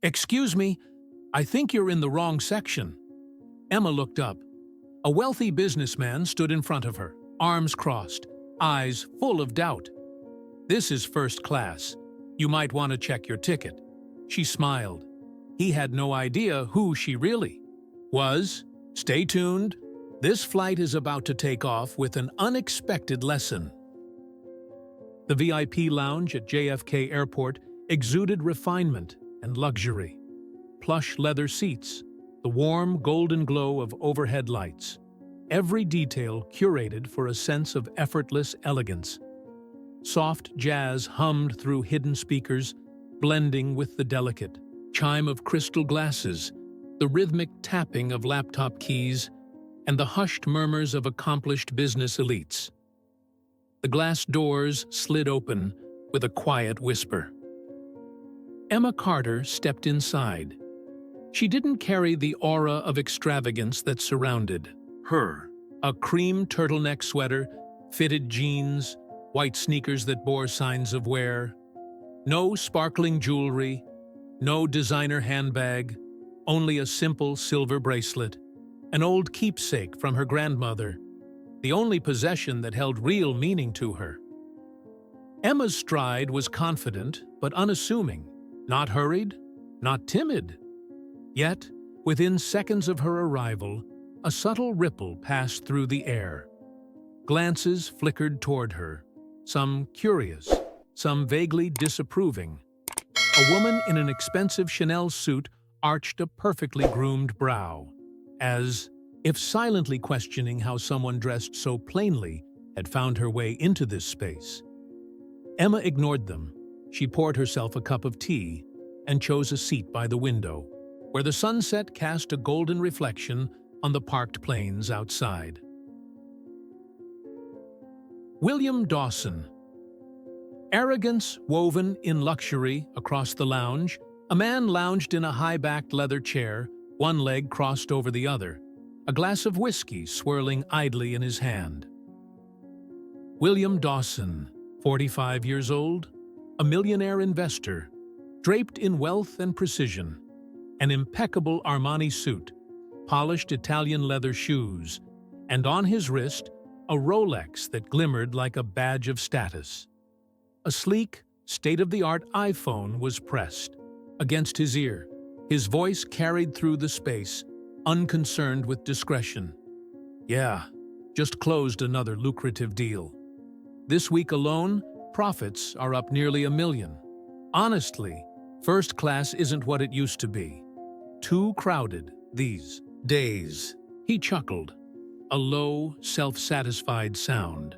"Excuse me, I think you're in the wrong section." Emma looked up. A wealthy businessman stood in front of her, arms crossed, eyes full of doubt. "This is first class. You might want to check your ticket." She smiled. He had no idea who she really was. Stay tuned. This flight is about to take off with an unexpected lesson. The VIP lounge at JFK Airport exuded refinement and luxury. Plush leather seats, the warm golden glow of overhead lights. Every detail curated for a sense of effortless elegance. Soft jazz hummed through hidden speakers, blending with the delicate chime of crystal glasses, the rhythmic tapping of laptop keys, and the hushed murmurs of accomplished business elites. The glass doors slid open with a quiet whisper. Emma Carter stepped inside. She didn't carry the aura of extravagance that surrounded her. A cream turtleneck sweater, fitted jeans, white sneakers that bore signs of wear. No sparkling jewelry, no designer handbag, only a simple silver bracelet, an old keepsake from her grandmother, the only possession that held real meaning to her. Emma's stride was confident but unassuming, not hurried, not timid. Yet, within seconds of her arrival, a subtle ripple passed through the air. Glances flickered toward her, some curious, some vaguely disapproving. A woman in an expensive Chanel suit arched a perfectly groomed brow, as if silently questioning how someone dressed so plainly had found her way into this space. Emma ignored them. She poured herself a cup of tea and chose a seat by the window, where the sunset cast a golden reflection on the parked planes outside. William Dawson. Arrogance woven in luxury across the lounge, a man lounged in a high-backed leather chair, one leg crossed over the other, a glass of whiskey swirling idly in his hand. William Dawson, 45 years old, a millionaire investor, draped in wealth and precision, an impeccable Armani suit, polished Italian leather shoes, and on his wrist, a Rolex that glimmered like a badge of status. A sleek, state-of-the-art iPhone was pressed against his ear, his voice carried through the space, unconcerned with discretion. "Yeah, just closed another lucrative deal. This week alone, profits are up nearly $1 million. Honestly, first class isn't what it used to be. Too crowded these days." He chuckled, a low, self-satisfied sound.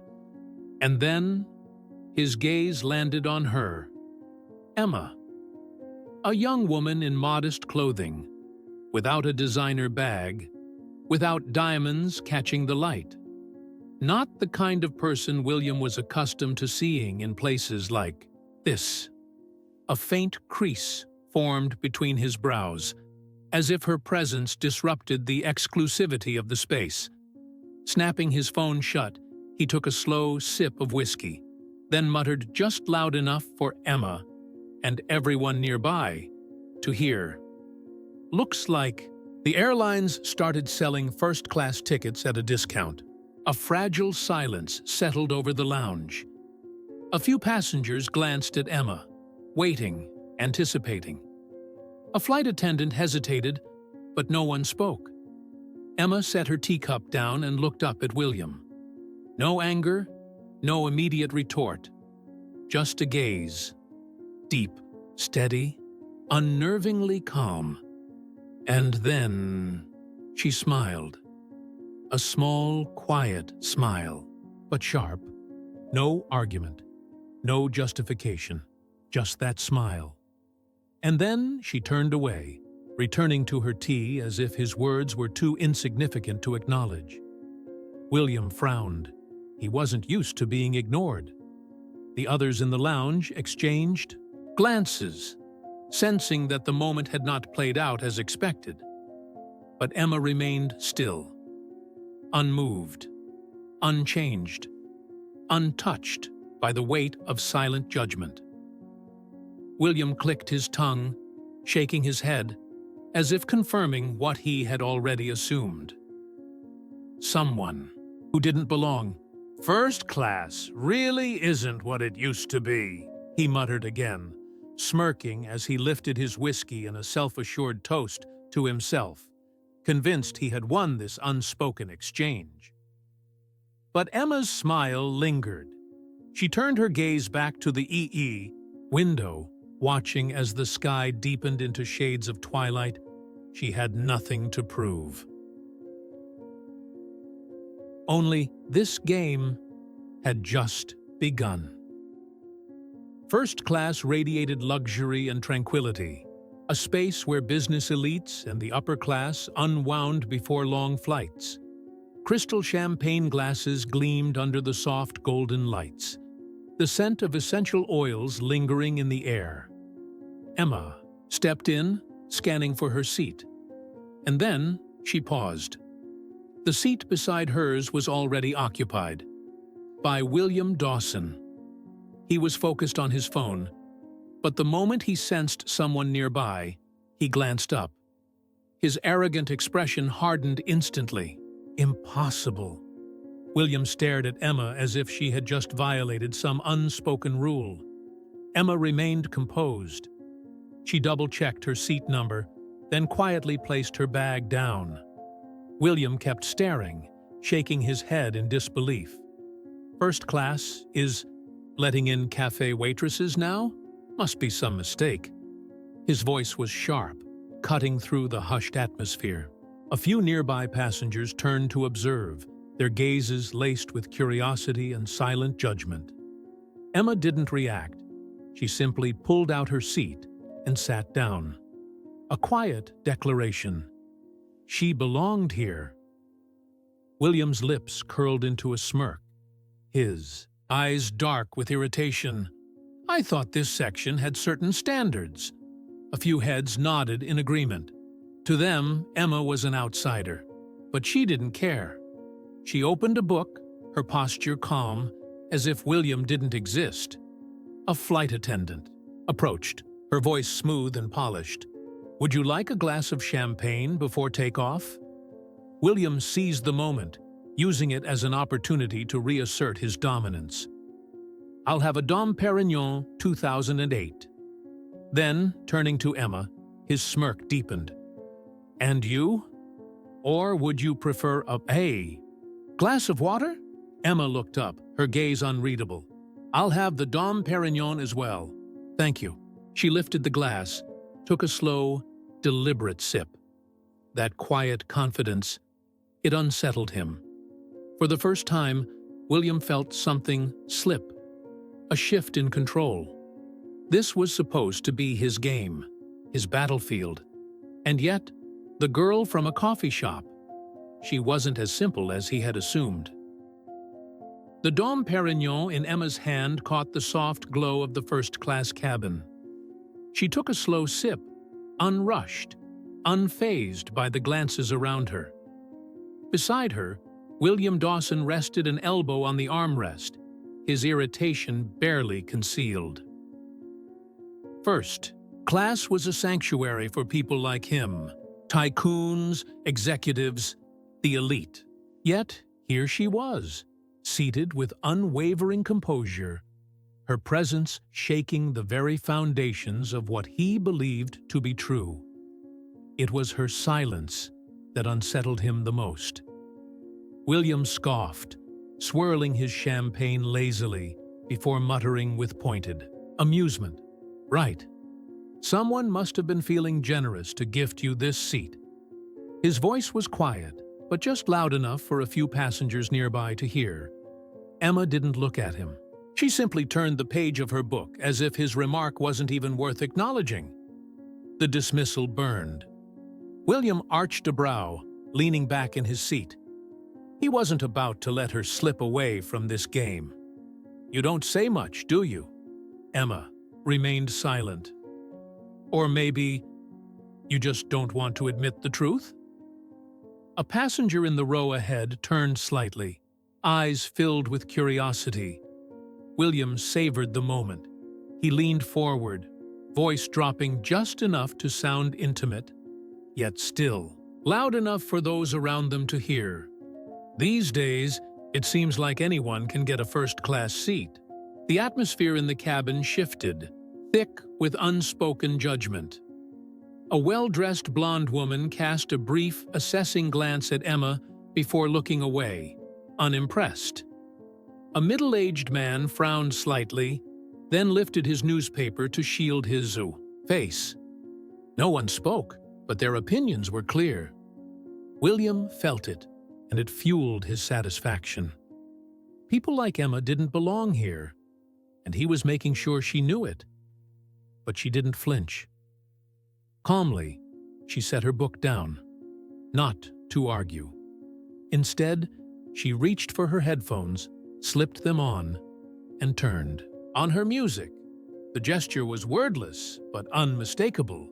And then, his gaze landed on her, Emma. A young woman in modest clothing, without a designer bag, without diamonds catching the light. Not the kind of person William was accustomed to seeing in places like this. A faint crease formed between his brows, as if her presence disrupted the exclusivity of the space. Snapping his phone shut, he took a slow sip of whiskey, then muttered just loud enough for Emma and everyone nearby to hear. "Looks like..." The airlines started selling first-class tickets at a discount. A fragile silence settled over the lounge. A few passengers glanced at Emma, waiting, anticipating. A flight attendant hesitated, but no one spoke. Emma set her teacup down and looked up at William. No anger, no immediate retort, just a gaze. Deep, steady, unnervingly calm. And then she smiled. A small, quiet smile, but sharp. No argument, no justification, just that smile. And then she turned away, returning to her tea as if his words were too insignificant to acknowledge. William frowned. He wasn't used to being ignored. The others in the lounge exchanged glances, sensing that the moment had not played out as expected. But Emma remained still, unmoved, unchanged, untouched by the weight of silent judgment. William clicked his tongue, shaking his head, as if confirming what he had already assumed. Someone who didn't belong. "First class really isn't what it used to be," he muttered again, smirking as he lifted his whiskey in a self-assured toast to himself, convinced he had won this unspoken exchange. But Emma's smile lingered. She turned her gaze back to the window, watching as the sky deepened into shades of twilight. She had nothing to prove. Only this game had just begun. First class radiated luxury and tranquility, a space where business elites and the upper class unwound before long flights. Crystal champagne glasses gleamed under the soft golden lights, the scent of essential oils lingering in the air. Emma stepped in, scanning for her seat. And then she paused. The seat beside hers was already occupied by William Dawson. He was focused on his phone, but the moment he sensed someone nearby, he glanced up. His arrogant expression hardened instantly. Impossible. William stared at Emma as if she had just violated some unspoken rule. Emma remained composed. She double-checked her seat number, then quietly placed her bag down. William kept staring, shaking his head in disbelief. First class is letting in cafe waitresses now? Must be some mistake. His voice was sharp, cutting through the hushed atmosphere. A few nearby passengers turned to observe, their gazes laced with curiosity and silent judgment. Emma didn't react. She simply pulled out her seat and sat down. A quiet declaration. She belonged here. William's lips curled into a smirk, his eyes dark with irritation. "I thought this section had certain standards." A few heads nodded in agreement. To them, Emma was an outsider, but she didn't care. She opened a book, her posture calm, as if William didn't exist. A flight attendant approached, her voice smooth and polished. "Would you like a glass of champagne before takeoff?" William seized the moment, using it as an opportunity to reassert his dominance. "I'll have a Dom Perignon 2008. Then, turning to Emma, his smirk deepened. "And you? Or would you prefer a glass of water?" Emma looked up, her gaze unreadable. "I'll have the Dom Perignon as well. Thank you." She lifted the glass, took a slow, deliberate sip. That quiet confidence, it unsettled him. For the first time, William felt something slip, a shift in control. This was supposed to be his game, his battlefield. And yet, the girl from a coffee shop, she wasn't as simple as he had assumed. The Dom Perignon in Emma's hand caught the soft glow of the first-class cabin. She took a slow sip, unrushed, unfazed by the glances around her. Beside her, William Dawson rested an elbow on the armrest, his irritation barely concealed. First class was a sanctuary for people like him, tycoons, executives, the elite. Yet, here she was, seated with unwavering composure, her presence shaking the very foundations of what he believed to be true. It was her silence that unsettled him the most. William scoffed, swirling his champagne lazily before muttering with pointed amusement. "Right. Someone must have been feeling generous to gift you this seat." His voice was quiet, but just loud enough for a few passengers nearby to hear. Emma didn't look at him. She simply turned the page of her book as if his remark wasn't even worth acknowledging. The dismissal burned. William arched a brow, leaning back in his seat. He wasn't about to let her slip away from this game. "You don't say much, do you?" Emma remained silent. "Or maybe you just don't want to admit the truth?" A passenger in the row ahead turned slightly, eyes filled with curiosity. William savored the moment. He leaned forward, voice dropping just enough to sound intimate, yet still loud enough for those around them to hear. These days, it seems like anyone can get a first-class seat. The atmosphere in the cabin shifted, thick with unspoken judgment. A well-dressed blonde woman cast a brief, assessing glance at Emma before looking away, unimpressed. A middle-aged man frowned slightly, then lifted his newspaper to shield his face. No one spoke, but their opinions were clear. William felt it, and it fueled his satisfaction. People like Emma didn't belong here, and he was making sure she knew it. But she didn't flinch. Calmly, she set her book down, not to argue. Instead, she reached for her headphones, slipped them on, and turned on her music. The gesture was wordless, but unmistakable.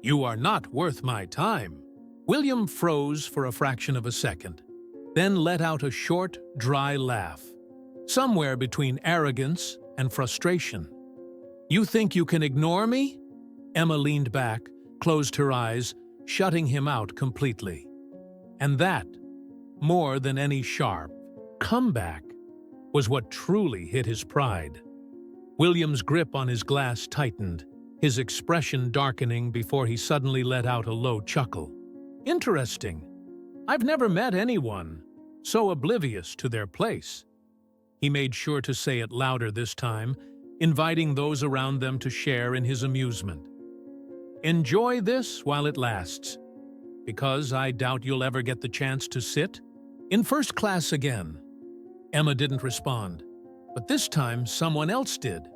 "You are not worth my time." William froze for a fraction of a second, then let out a short, dry laugh, somewhere between arrogance and frustration. "You think you can ignore me?" Emma leaned back, closed her eyes, shutting him out completely. And that, more than any sharp comeback, was what truly hit his pride. William's grip on his glass tightened, his expression darkening before he suddenly let out a low chuckle. "Interesting. I've never met anyone so oblivious to their place." He made sure to say it louder this time, inviting those around them to share in his amusement. "Enjoy this while it lasts, because I doubt you'll ever get the chance to sit in first class again." Emma didn't respond, but this time someone else did.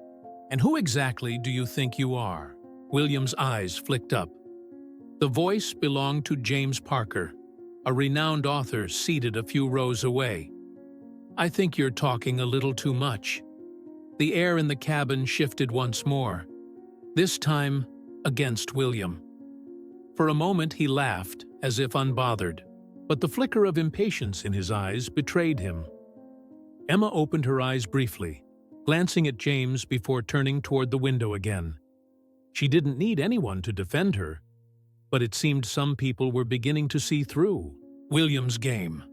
"And who exactly do you think you are?" William's eyes flicked up. The voice belonged to James Parker, a renowned author seated a few rows away. "I think you're talking a little too much." The air in the cabin shifted once more, this time against William. For a moment he laughed, as if unbothered, but the flicker of impatience in his eyes betrayed him. Emma opened her eyes briefly, glancing at James before turning toward the window again. She didn't need anyone to defend her, but it seemed some people were beginning to see through William's game.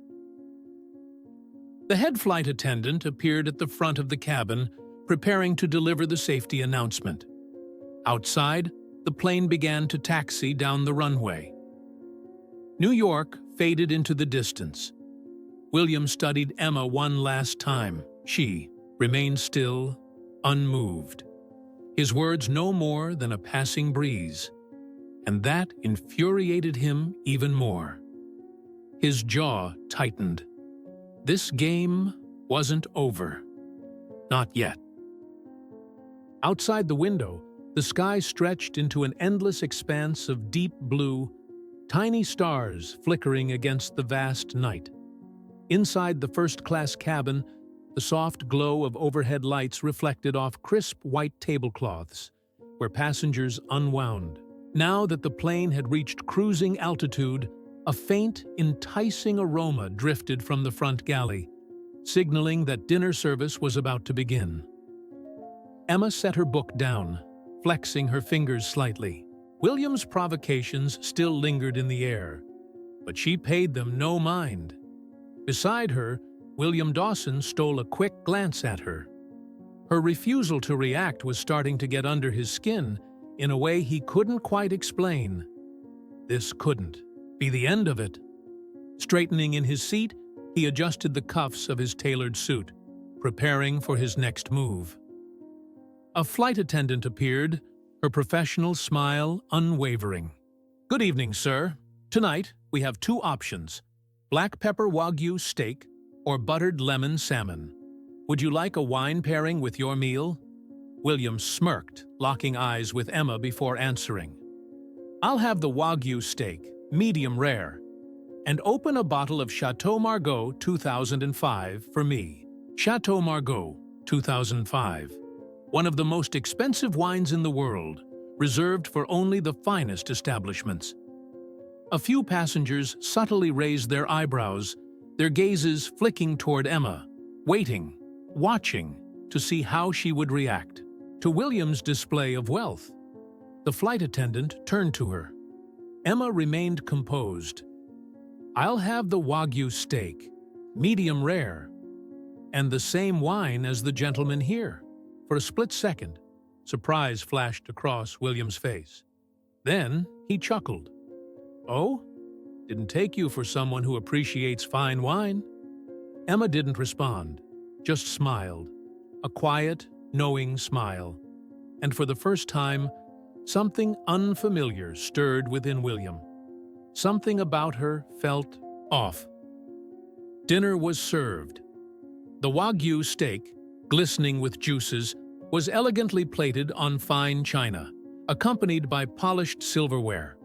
The head flight attendant appeared at the front of the cabin, preparing to deliver the safety announcement. Outside, the plane began to taxi down the runway. New York faded into the distance. William studied Emma one last time. She remained still, unmoved. His words no more than a passing breeze, and that infuriated him even more. His jaw tightened. This game wasn't over. Not yet. Outside the window, the sky stretched into an endless expanse of deep blue, tiny stars flickering against the vast night. Inside the first-class cabin, the soft glow of overhead lights reflected off crisp white tablecloths, where passengers unwound. Now that the plane had reached cruising altitude, a faint, enticing aroma drifted from the front galley, signaling that dinner service was about to begin. Emma set her book down, flexing her fingers slightly. William's provocations still lingered in the air, but she paid them no mind. Beside her, William Dawson stole a quick glance at her. Her refusal to react was starting to get under his skin in a way he couldn't quite explain. This couldn't be the end of it. Straightening in his seat, he adjusted the cuffs of his tailored suit, preparing for his next move. A flight attendant appeared, her professional smile unwavering. "Good evening, sir. Tonight, we have two options: black pepper Wagyu steak or buttered lemon salmon. Would you like a wine pairing with your meal?" William smirked, locking eyes with Emma before answering. "I'll have the Wagyu steak, medium rare, and open a bottle of Chateau Margaux 2005 for me." Chateau Margaux 2005. One of the most expensive wines in the world, reserved for only the finest establishments. A few passengers subtly raised their eyebrows, their gazes flicking toward Emma, waiting, watching, to see how she would react to William's display of wealth. The flight attendant turned to her. Emma remained composed. "I'll have the Wagyu steak, medium rare, and the same wine as the gentleman here." For a split second, surprise flashed across William's face. Then he chuckled. "Oh? Didn't take you for someone who appreciates fine wine?" Emma didn't respond, just smiled, a quiet, knowing smile. And for the first time, something unfamiliar stirred within William. Something about her felt off. Dinner was served. The Wagyu steak, glistening with juices, was elegantly plated on fine china, accompanied by polished silverware.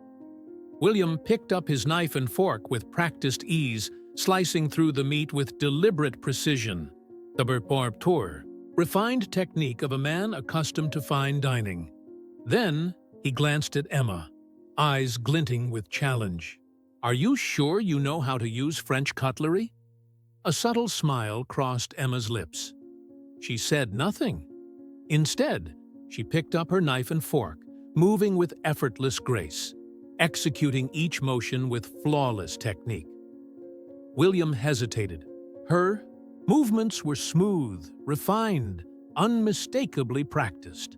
William picked up his knife and fork with practiced ease, slicing through the meat with deliberate precision. The reporteur, refined technique of a man accustomed to fine dining. Then he glanced at Emma, eyes glinting with challenge. "Are you sure you know how to use French cutlery?" A subtle smile crossed Emma's lips. She said nothing. Instead, she picked up her knife and fork, moving with effortless grace, executing each motion with flawless technique. William hesitated. Her movements were smooth, refined, unmistakably practiced.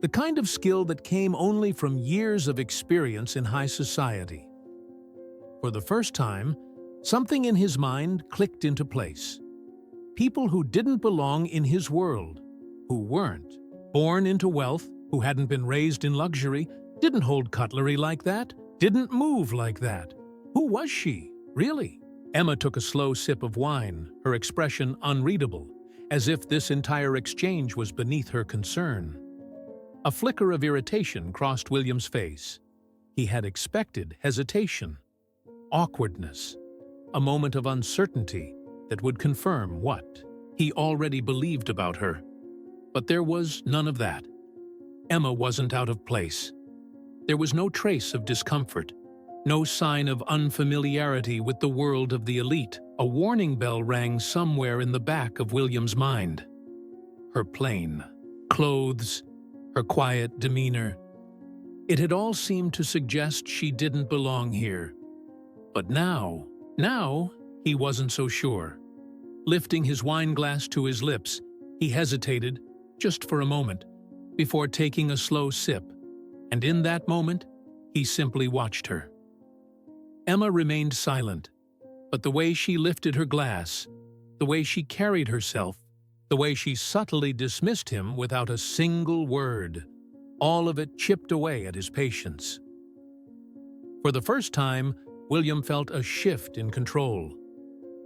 The kind of skill that came only from years of experience in high society. For the first time, something in his mind clicked into place. People who didn't belong in his world, who weren't born into wealth, who hadn't been raised in luxury, didn't hold cutlery like that, didn't move like that. Who was she, really? Emma took a slow sip of wine, her expression unreadable, as if this entire exchange was beneath her concern. A flicker of irritation crossed William's face. He had expected hesitation, awkwardness, a moment of uncertainty that would confirm what he already believed about her. But there was none of that. Emma wasn't out of place. There was no trace of discomfort, no sign of unfamiliarity with the world of the elite. A warning bell rang somewhere in the back of William's mind. Her plain clothes, her quiet demeanor. It had all seemed to suggest she didn't belong here. But now he wasn't so sure. Lifting his wine glass to his lips, he hesitated, just for a moment, before taking a slow sip, and in that moment, he simply watched her. Emma remained silent, but the way she lifted her glass, the way she carried herself, the way she subtly dismissed him without a single word, all of it chipped away at his patience. For the first time, William felt a shift in control.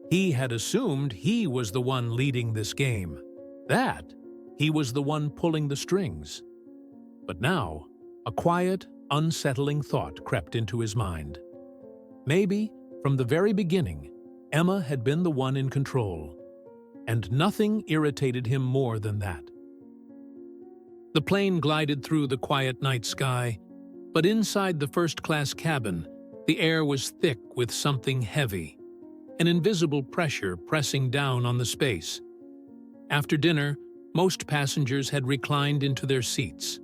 He had assumed he was the one leading this game, that he was the one pulling the strings. But now, a quiet, unsettling thought crept into his mind. Maybe, from the very beginning, Emma had been the one in control, and nothing irritated him more than that. The plane glided through the quiet night sky, but inside the first-class cabin, the air was thick with something heavy, an invisible pressure pressing down on the space. After dinner, most passengers had reclined into their seats.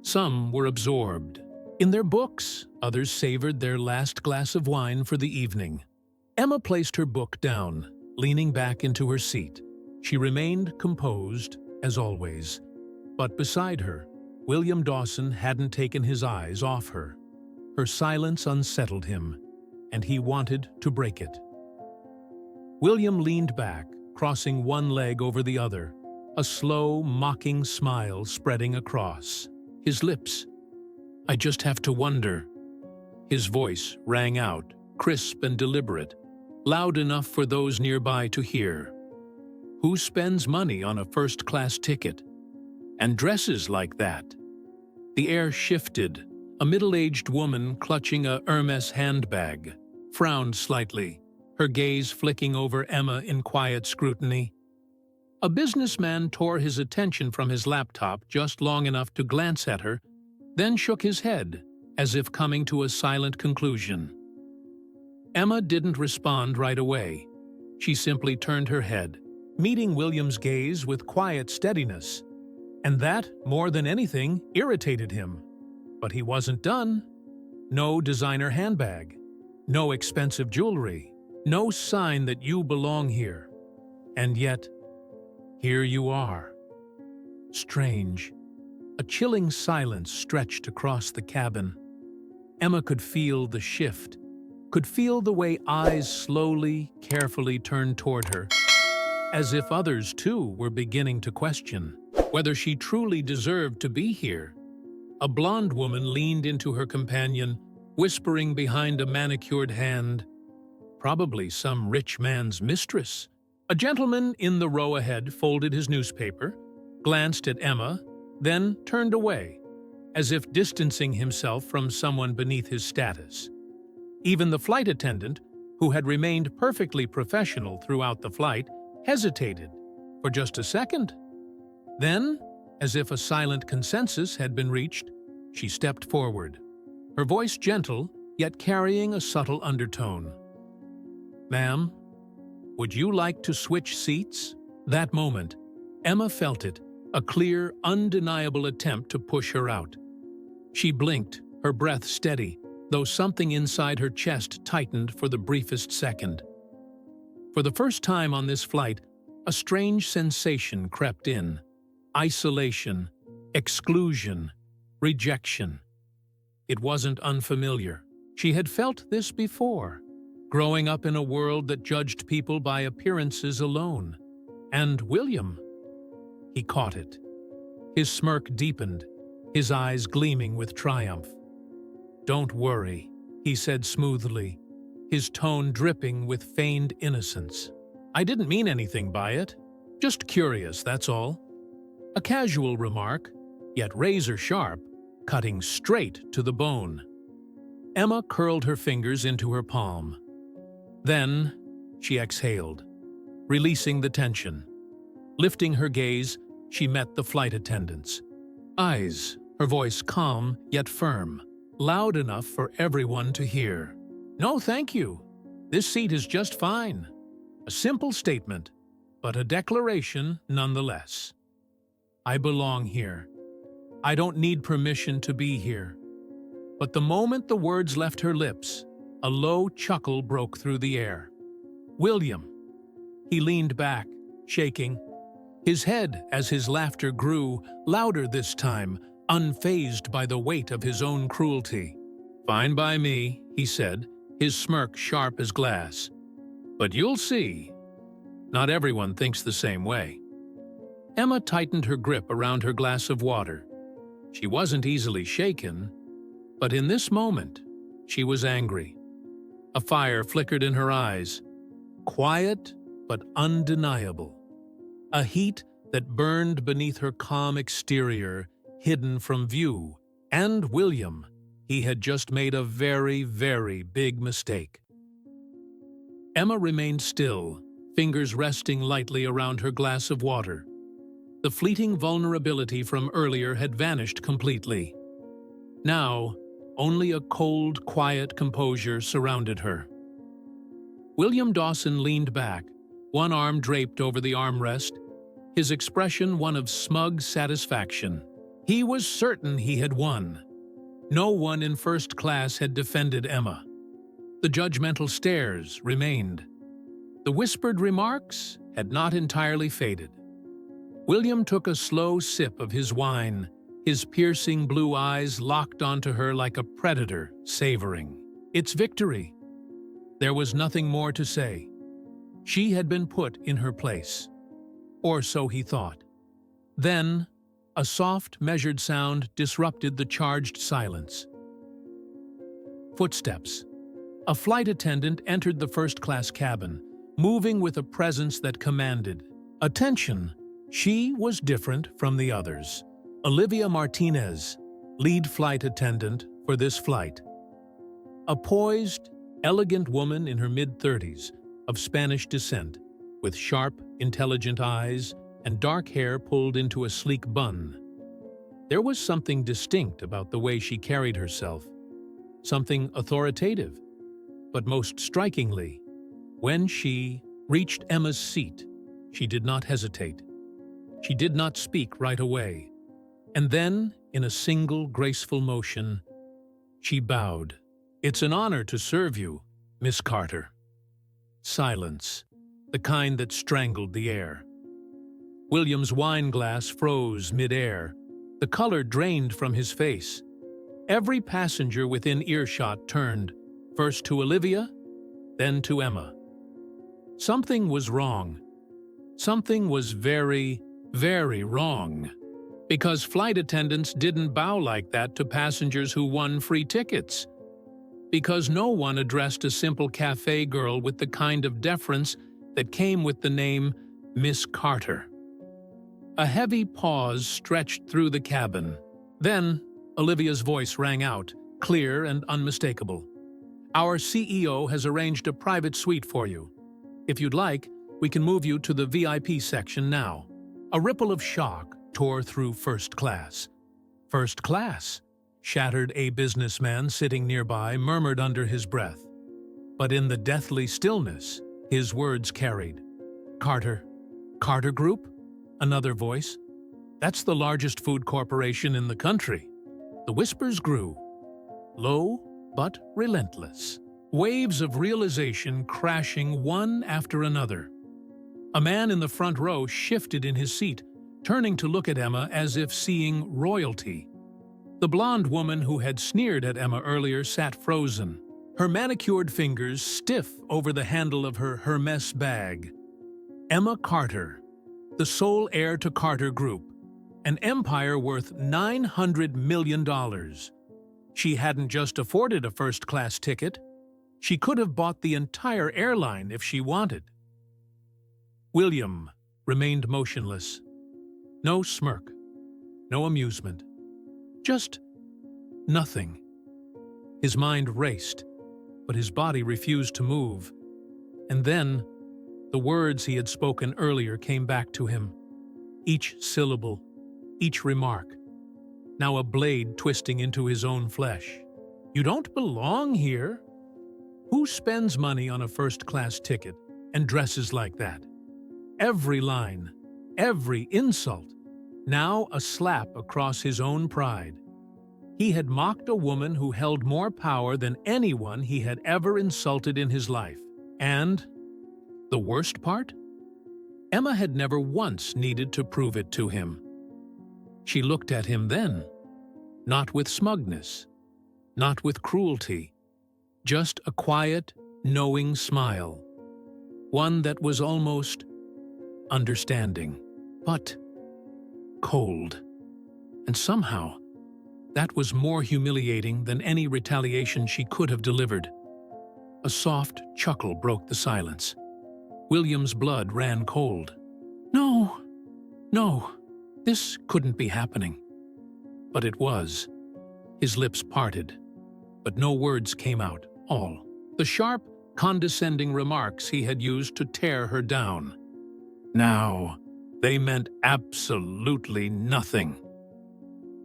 Some were absorbed in their books, others savored their last glass of wine for the evening. Emma placed her book down, leaning back into her seat. She remained composed, as always. But beside her, William Dawson hadn't taken his eyes off her. Her silence unsettled him, and he wanted to break it. William leaned back, crossing one leg over the other, a slow, mocking smile spreading across his lips. "I just have to wonder." His voice rang out, crisp and deliberate, loud enough for those nearby to hear. "Who spends money on a first-class ticket? And dresses like that?" The air shifted. A middle-aged woman clutching a Hermes handbag frowned slightly, her gaze flicking over Emma in quiet scrutiny. A businessman tore his attention from his laptop just long enough to glance at her, then shook his head, as if coming to a silent conclusion. Emma didn't respond right away. She simply turned her head, meeting William's gaze with quiet steadiness. And that, more than anything, irritated him. But he wasn't done. No designer handbag, no expensive jewelry, no sign that you belong here. And yet, here you are. Strange. A chilling silence stretched across the cabin. Emma could feel the shift, could feel the way eyes slowly, carefully turned toward her, as if others too were beginning to question whether she truly deserved to be here. A blonde woman leaned into her companion, whispering behind a manicured hand, probably some rich man's mistress. A gentleman in the row ahead folded his newspaper, glanced at Emma, then turned away, as if distancing himself from someone beneath his status. Even the flight attendant, who had remained perfectly professional throughout the flight, hesitated for just a second. Then, as if a silent consensus had been reached, she stepped forward, her voice gentle, yet carrying a subtle undertone. "Ma'am, would you like to switch seats?" That moment, Emma felt it, a clear, undeniable attempt to push her out. She blinked, her breath steady, though something inside her chest tightened for the briefest second. For the first time on this flight, a strange sensation crept in. Isolation, exclusion, rejection. It wasn't unfamiliar. She had felt this before, growing up in a world that judged people by appearances alone. And William, he caught it. His smirk deepened, his eyes gleaming with triumph. "Don't worry," he said smoothly, his tone dripping with feigned innocence. "I didn't mean anything by it. Just curious, that's all." A casual remark, yet razor-sharp, cutting straight to the bone. Emma curled her fingers into her palm. Then she exhaled, releasing the tension. Lifting her gaze, she met the flight attendant's eyes, her voice calm yet firm, loud enough for everyone to hear. "No, thank you. This seat is just fine." A simple statement, but a declaration nonetheless. "I belong here. I don't need permission to be here." But the moment the words left her lips, a low chuckle broke through the air. "William." He leaned back, shaking, his head as his laughter grew, louder this time, unfazed by the weight of his own cruelty. "Fine by me," he said, his smirk sharp as glass. "But you'll see. Not everyone thinks the same way." Emma tightened her grip around her glass of water. She wasn't easily shaken, but in this moment, she was angry. A fire flickered in her eyes, quiet but undeniable. A heat that burned beneath her calm exterior, hidden from view. And William, he had just made a very, very big mistake. Emma remained still, fingers resting lightly around her glass of water. The fleeting vulnerability from earlier had vanished completely. Now, only a cold, quiet composure surrounded her. William Dawson leaned back, one arm draped over the armrest, his expression one of smug satisfaction. He was certain he had won. No one in first class had defended Emma. The judgmental stares remained. The whispered remarks had not entirely faded. William took a slow sip of his wine, his piercing blue eyes locked onto her like a predator, savoring its victory. There was nothing more to say. She had been put in her place. Or so he thought. Then, a soft, measured sound disrupted the charged silence. Footsteps. A flight attendant entered the first-class cabin, moving with a presence that commanded attention. She was different from the others. Olivia Martinez, lead flight attendant for this flight. A poised, elegant woman in her mid-30s, of Spanish descent, with sharp, intelligent eyes and dark hair pulled into a sleek bun. There was something distinct about the way she carried herself, something authoritative, but most strikingly, when she reached Emma's seat, she did not hesitate. She did not speak right away. And then, in a single graceful motion, she bowed. "It's an honor to serve you, Miss Carter." Silence, the kind that strangled the air. William's wine glass froze mid-air. The color drained from his face. Every passenger within earshot turned, first to Olivia, then to Emma. Something was wrong. Something was very, very wrong. Because flight attendants didn't bow like that to passengers who won free tickets. Because no one addressed a simple cafe girl with the kind of deference that came with the name Miss Carter. A heavy pause stretched through the cabin. Then, Olivia's voice rang out, clear and unmistakable. "Our CEO has arranged a private suite for you. If you'd like, we can move you to the VIP section now." A ripple of shock tore through first class. "First class?" Shattered a businessman sitting nearby murmured under his breath. But in the deathly stillness, his words carried. "Carter. Carter Group?" Another voice. "That's the largest food corporation in the country." The whispers grew, low but relentless. Waves of realization crashing one after another. A man in the front row shifted in his seat, turning to look at Emma as if seeing royalty. The blonde woman who had sneered at Emma earlier sat frozen, her manicured fingers stiff over the handle of her Hermes bag. Emma Carter, the sole heir to Carter Group, an empire worth $900 million. She hadn't just afforded a first-class ticket. She could have bought the entire airline if she wanted. William remained motionless. No smirk, no amusement. Just nothing. His mind raced, but his body refused to move. And then, the words he had spoken earlier came back to him. Each syllable, each remark, now a blade twisting into his own flesh. "You don't belong here. Who spends money on a first-class ticket and dresses like that?" Every line, every insult, now a slap across his own pride. He had mocked a woman who held more power than anyone he had ever insulted in his life. And the worst part? Emma had never once needed to prove it to him. She looked at him then, not with smugness, not with cruelty, just a quiet, knowing smile. One that was almost understanding, but cold. And somehow, that was more humiliating than any retaliation she could have delivered. A soft chuckle broke the silence. William's blood ran cold. No, this couldn't be happening. But it was. His lips parted, but no words came out, all. The sharp, condescending remarks he had used to tear her down. Now, they meant absolutely nothing.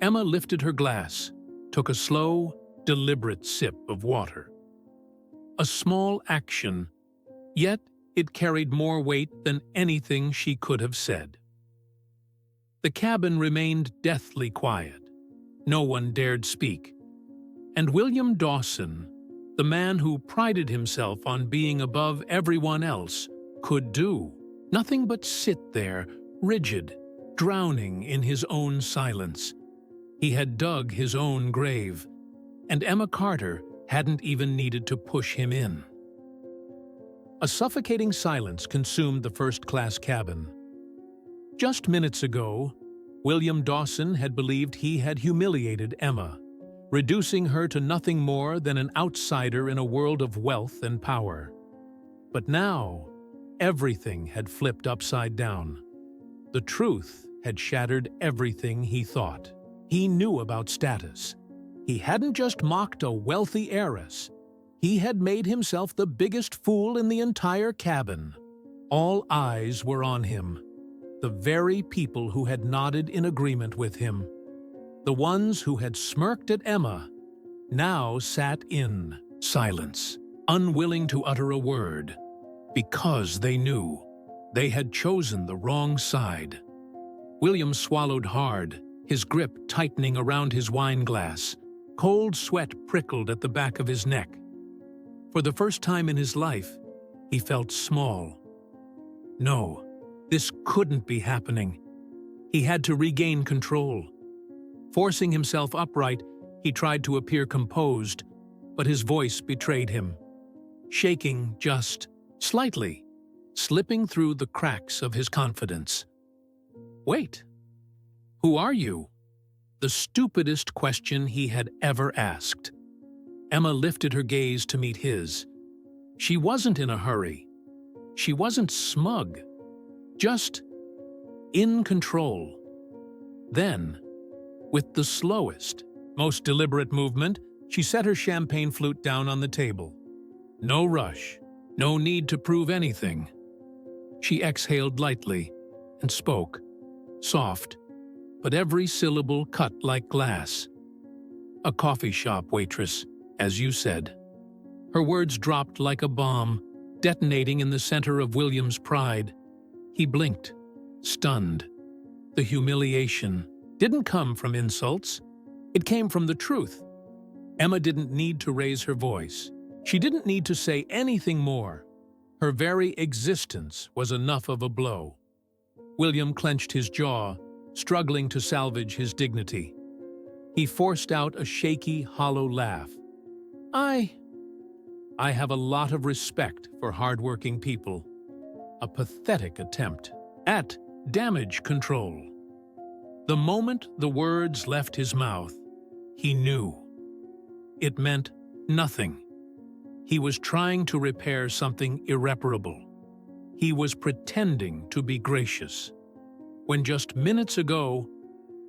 Emma lifted her glass, took a slow, deliberate sip of water. A small action, yet it carried more weight than anything she could have said. The cabin remained deathly quiet. No one dared speak. And William Dawson, the man who prided himself on being above everyone else, could do nothing but sit there, rigid, drowning in his own silence. He had dug his own grave, and Emma Carter hadn't even needed to push him in. A suffocating silence consumed the first-class cabin. Just minutes ago, William Dawson had believed he had humiliated Emma, reducing her to nothing more than an outsider in a world of wealth and power. But now, everything had flipped upside down. The truth had shattered everything he thought. He knew about status. He hadn't just mocked a wealthy heiress. He had made himself the biggest fool in the entire cabin. All eyes were on him. The very people who had nodded in agreement with him. The ones who had smirked at Emma now sat in silence, unwilling to utter a word, because they knew they had chosen the wrong side. William swallowed hard, his grip tightening around his wine glass. Cold sweat prickled at the back of his neck. For the first time in his life, he felt small. No, this couldn't be happening. He had to regain control. Forcing himself upright, he tried to appear composed, but his voice betrayed him, shaking just slightly, slipping through the cracks of his confidence. "Wait, who are you?" The stupidest question he had ever asked. Emma lifted her gaze to meet his. She wasn't in a hurry. She wasn't smug. Just in control. Then, with the slowest, most deliberate movement, she set her champagne flute down on the table. No rush, no need to prove anything. She exhaled lightly and spoke, soft, but every syllable cut like glass. "A coffee shop waitress, as you said." Her words dropped like a bomb, detonating in the center of William's pride. He blinked, stunned. The humiliation didn't come from insults. It came from the truth. Emma didn't need to raise her voice. She didn't need to say anything more. Her very existence was enough of a blow. William clenched his jaw, struggling to salvage his dignity. He forced out a shaky, hollow laugh. I have a lot of respect for hardworking people." A pathetic attempt at damage control. The moment the words left his mouth, he knew. It meant nothing. He was trying to repair something irreparable. He was pretending to be gracious, when just minutes ago,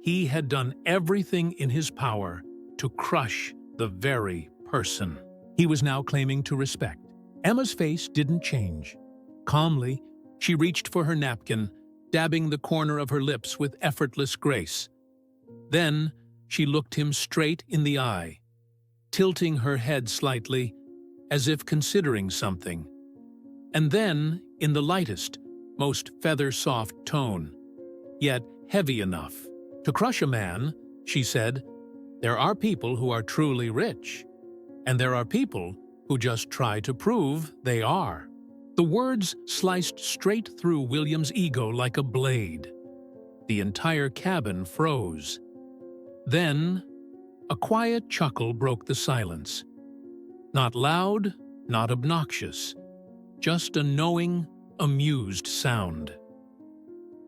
he had done everything in his power to crush the very person he was now claiming to respect. Emma's face didn't change. Calmly, she reached for her napkin, dabbing the corner of her lips with effortless grace. Then, she looked him straight in the eye, tilting her head slightly, as if considering something. And then, in the lightest, most feather-soft tone, yet heavy enough to crush a man, she said, "There are people who are truly rich, and there are people who just try to prove they are." The words sliced straight through William's ego like a blade. The entire cabin froze. Then, a quiet chuckle broke the silence. Not loud, not obnoxious, just a knowing, amused sound.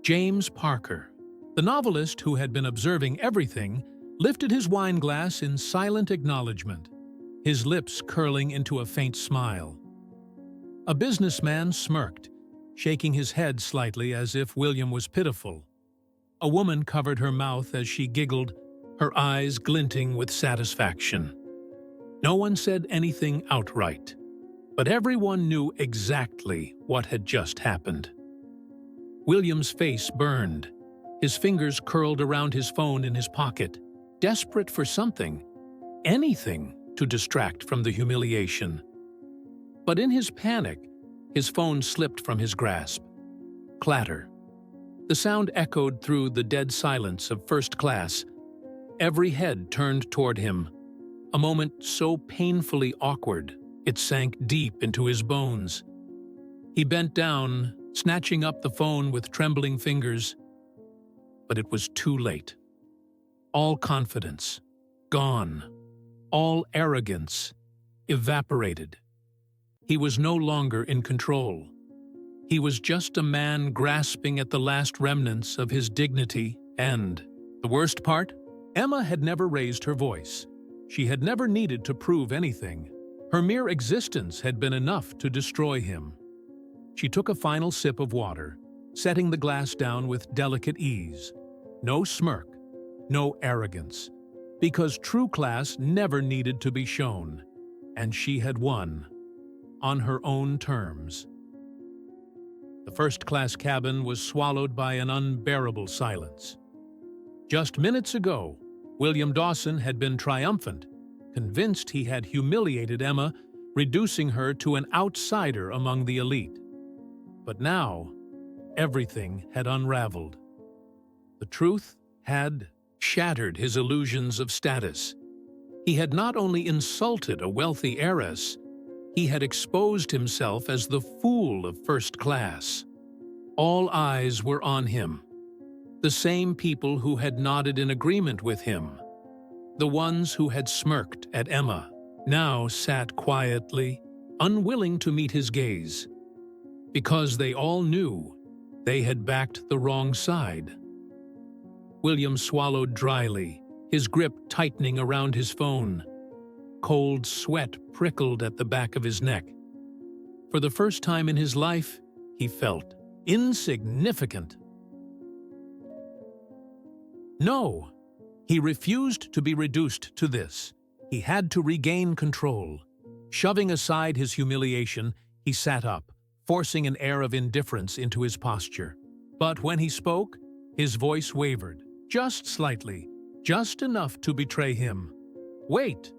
James Parker, the novelist who had been observing everything, lifted his wine glass in silent acknowledgement, his lips curling into a faint smile. A businessman smirked, shaking his head slightly as if William was pitiful. A woman covered her mouth as she giggled, her eyes glinting with satisfaction. No one said anything outright, but everyone knew exactly what had just happened. William's face burned. His fingers curled around his phone in his pocket, desperate for something, anything, to distract from the humiliation. But in his panic, his phone slipped from his grasp. Clatter. The sound echoed through the dead silence of first class. Every head turned toward him. A moment so painfully awkward, it sank deep into his bones. He bent down, snatching up the phone with trembling fingers. But it was too late. All confidence, gone. All arrogance, evaporated. He was no longer in control. He was just a man grasping at the last remnants of his dignity and, the worst part, Emma had never raised her voice. She had never needed to prove anything. Her mere existence had been enough to destroy him. She took a final sip of water, setting the glass down with delicate ease. No smirk, no arrogance, because true class never needed to be shown, and she had won, on her own terms. The first-class cabin was swallowed by an unbearable silence. Just minutes ago, William Dawson had been triumphant, convinced he had humiliated Emma, reducing her to an outsider among the elite. But now, everything had unraveled. The truth had shattered his illusions of status. He had not only insulted a wealthy heiress, he had exposed himself as the fool of first class. All eyes were on him. The same people who had nodded in agreement with him, the ones who had smirked at Emma, now sat quietly, unwilling to meet his gaze, because they all knew they had backed the wrong side. William swallowed dryly, his grip tightening around his phone. Cold sweat prickled at the back of his neck. For the first time in his life, he felt insignificant. No, he refused to be reduced to this. He had to regain control. Shoving aside his humiliation, he sat up, forcing an air of indifference into his posture. But when he spoke, his voice wavered, just slightly, just enough to betray him. "Wait!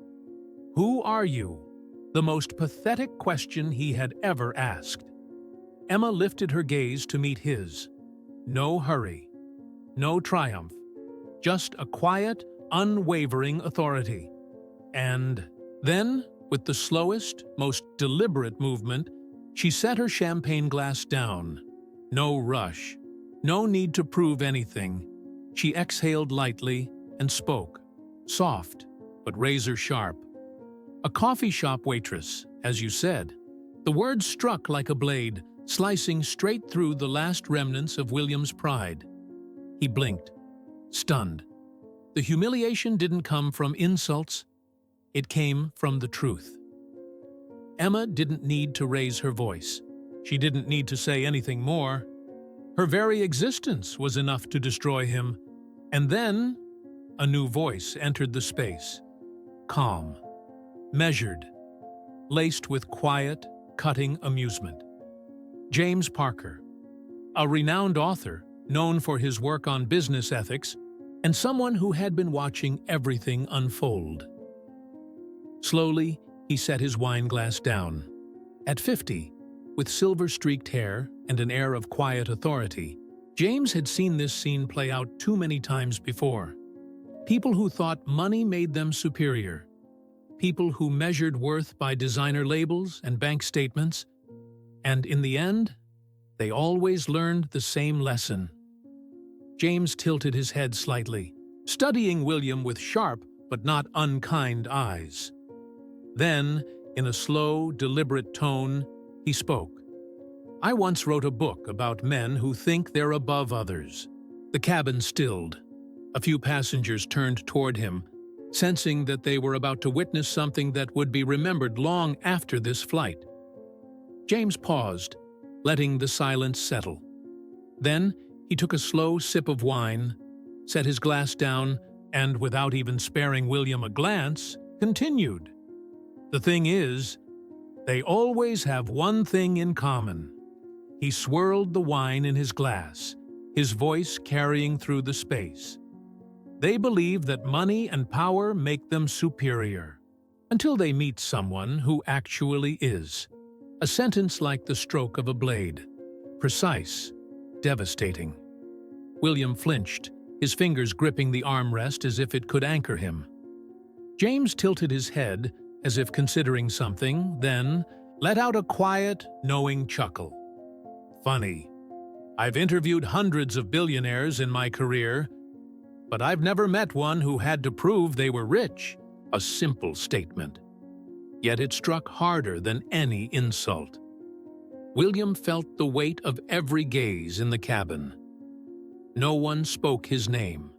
Who are you?" The most pathetic question he had ever asked. Emma lifted her gaze to meet his. No hurry, no triumph, just a quiet, unwavering authority. And then, with the slowest, most deliberate movement, she set her champagne glass down. No rush, no need to prove anything. She exhaled lightly and spoke, soft but razor-sharp. "A coffee shop waitress, as you said." The words struck like a blade, slicing straight through the last remnants of William's pride. He blinked, stunned. The humiliation didn't come from insults, it came from the truth. Emma didn't need to raise her voice. She didn't need to say anything more. Her very existence was enough to destroy him. And then, a new voice entered the space. Calm, measured, laced with quiet, cutting amusement. James Parker, a renowned author known for his work on business ethics, and someone who had been watching everything unfold. Slowly, he set his wine glass down. At 50, with silver-streaked hair and an air of quiet authority, James had seen this scene play out too many times before. People who thought money made them superior. People who measured worth by designer labels and bank statements. And in the end, they always learned the same lesson. James tilted his head slightly, studying William with sharp but not unkind eyes. Then, in a slow, deliberate tone, he spoke. "I once wrote a book about men who think they're above others." The cabin stilled. A few passengers turned toward him, sensing that they were about to witness something that would be remembered long after this flight. James paused, letting the silence settle. Then he took a slow sip of wine, set his glass down, and without even sparing William a glance, continued. "The thing is, they always have one thing in common." He swirled the wine in his glass, his voice carrying through the space. "They believe that money and power make them superior, until they meet someone who actually is. A sentence like the stroke of a blade, precise, devastating." William flinched, his fingers gripping the armrest as if it could anchor him. James tilted his head, as if considering something, then let out a quiet, knowing chuckle. "Funny. I've interviewed hundreds of billionaires in my career, but I've never met one who had to prove they were rich." A simple statement. Yet it struck harder than any insult. William felt the weight of every gaze in the cabin. No one spoke his name,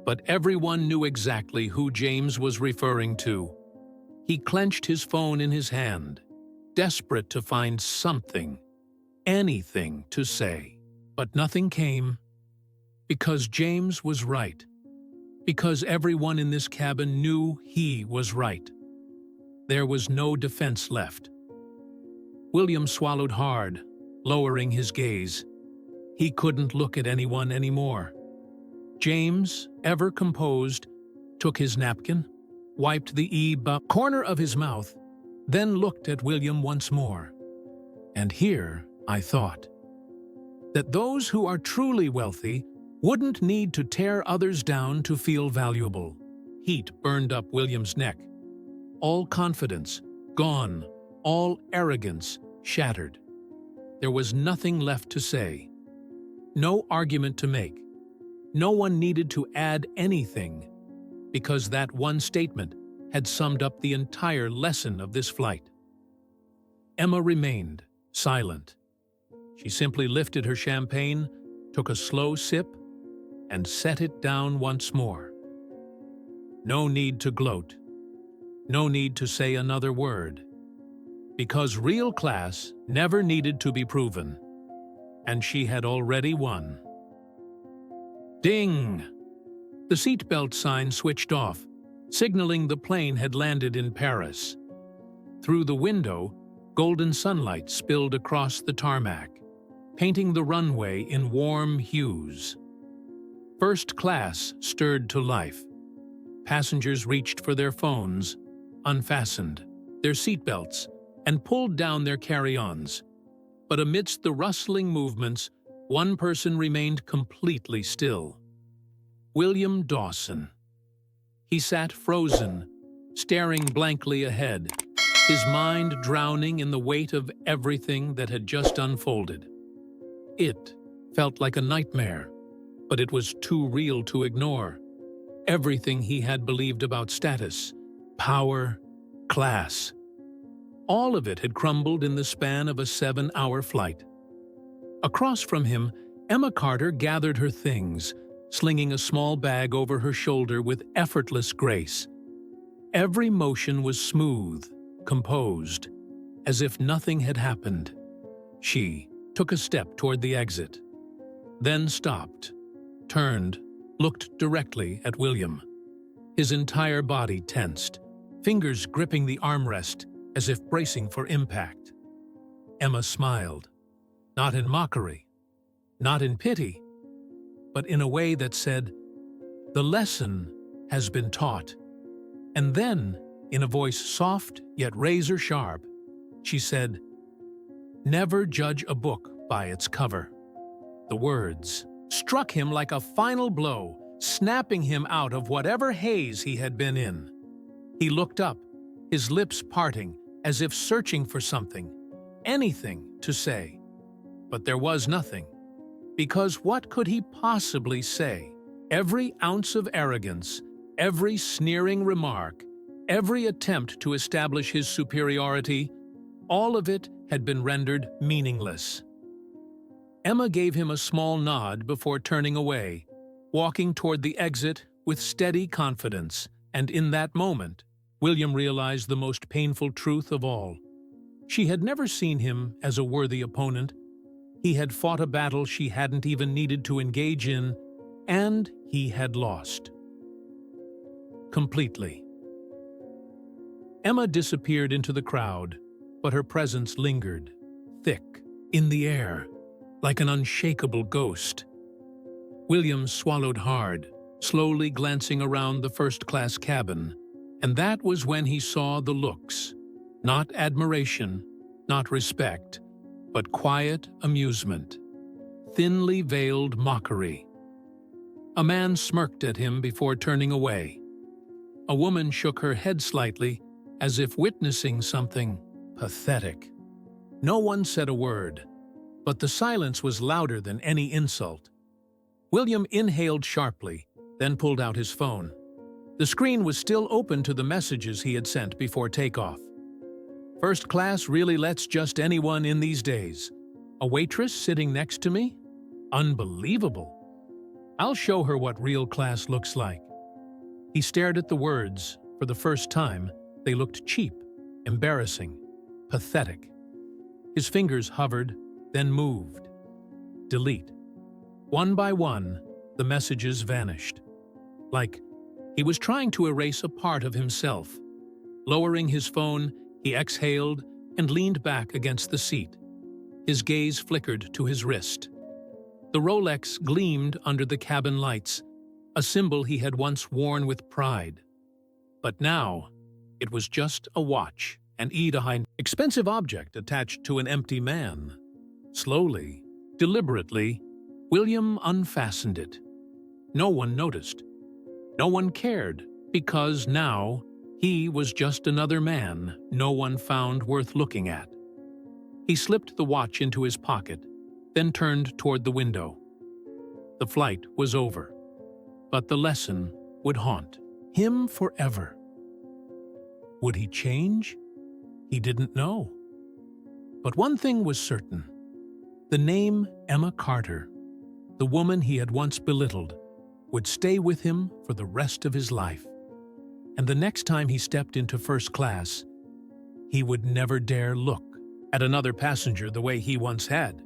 but everyone knew exactly who James was referring to. He clenched his phone in his hand, desperate to find something, anything to say. But nothing came, because James was right, because everyone in this cabin knew he was right. There was no defense left. William swallowed hard, lowering his gaze. He couldn't look at anyone anymore. James, ever composed, took his napkin, wiped the corner of his mouth, then looked at William once more. "And here, I thought, that those who are truly wealthy Wouldn't need to tear others down to feel valuable. Heat burned up William's neck. All confidence gone, all arrogance shattered. There was nothing left to say. No argument to make. No one needed to add anything, because that one statement had summed up the entire lesson of this flight. Emma remained silent. She simply lifted her champagne, took a slow sip, and set it down once more. No need to gloat. No need to say another word. Because real class never needed to be proven, and she had already won. Ding! The seatbelt sign switched off, signaling the plane had landed in Paris. Through the window, golden sunlight spilled across the tarmac, painting the runway in warm hues. First class stirred to life. Passengers reached for their phones, unfastened their seatbelts, and pulled down their carry-ons. But amidst the rustling movements, one person remained completely still. William Dawson. He sat frozen, staring blankly ahead, his mind drowning in the weight of everything that had just unfolded. It felt like a nightmare, but it was too real to ignore. Everything he had believed about status, power, class, all of it had crumbled in the span of a 7-hour flight. Across from him, Emma Carter gathered her things, slinging a small bag over her shoulder with effortless grace. Every motion was smooth, composed, as if nothing had happened. She took a step toward the exit, then stopped, turned, looked directly at William. His entire body tensed, fingers gripping the armrest as if bracing for impact. Emma smiled, not in mockery, not in pity, but in a way that said, "The lesson has been taught." And then, in a voice soft yet razor-sharp, she said, "Never judge a book by its cover." The words struck him like a final blow, snapping him out of whatever haze he had been in. He looked up, his lips parting, as if searching for something, anything to say. But there was nothing, because what could he possibly say? Every ounce of arrogance, every sneering remark, every attempt to establish his superiority, all of it had been rendered meaningless. Emma gave him a small nod before turning away, walking toward the exit with steady confidence, and in that moment, William realized the most painful truth of all. She had never seen him as a worthy opponent. He had fought a battle she hadn't even needed to engage in, and he had lost. Completely. Emma disappeared into the crowd, but her presence lingered, thick, in the air, like an unshakable ghost. William swallowed hard, slowly glancing around the first-class cabin, and that was when he saw the looks. Not admiration, not respect, but quiet amusement, thinly veiled mockery. A man smirked at him before turning away. A woman shook her head slightly, as if witnessing something pathetic. No one said a word, but the silence was louder than any insult. William inhaled sharply, then pulled out his phone. The screen was still open to the messages he had sent before takeoff. First class really lets just anyone in these days. A waitress sitting next to me? Unbelievable. I'll show her what real class looks like. He stared at the words. For the first time, they looked cheap, embarrassing, pathetic. His fingers hovered, then moved. Delete. One by one, the messages vanished. Like he was trying to erase a part of himself. Lowering his phone, he exhaled and leaned back against the seat. His gaze flickered to his wrist. The Rolex gleamed under the cabin lights, a symbol he had once worn with pride. But now, it was just a watch, an expensive object attached to an empty man. Slowly, deliberately, William unfastened it, no one noticed. No one cared, because now he was just another man no one found worth looking at. He slipped the watch into his pocket, then turned toward the window. The flight was over, but the lesson would haunt him forever. Would he change? He didn't know. But one thing was certain. The name Emma Carter, the woman he had once belittled, would stay with him for the rest of his life. And the next time he stepped into first class, he would never dare look at another passenger the way he once had.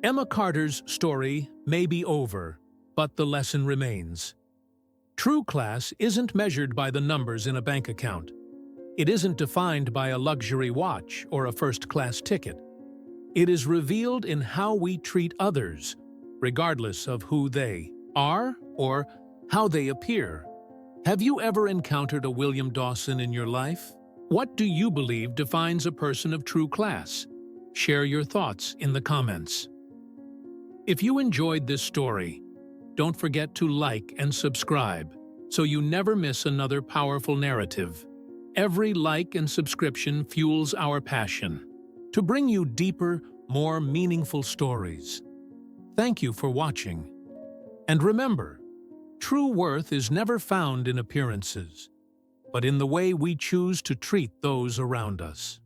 Emma Carter's story may be over, but the lesson remains. True class isn't measured by the numbers in a bank account. It isn't defined by a luxury watch or a first-class ticket. It is revealed in how we treat others, regardless of who they are or how they appear. Have you ever encountered a William Dawson in your life? What do you believe defines a person of true class? Share your thoughts in the comments. If you enjoyed this story, don't forget to like and subscribe so you never miss another powerful narrative. Every like and subscription fuels our passion to bring you deeper, more meaningful stories. Thank you for watching. And remember, true worth is never found in appearances, but in the way we choose to treat those around us.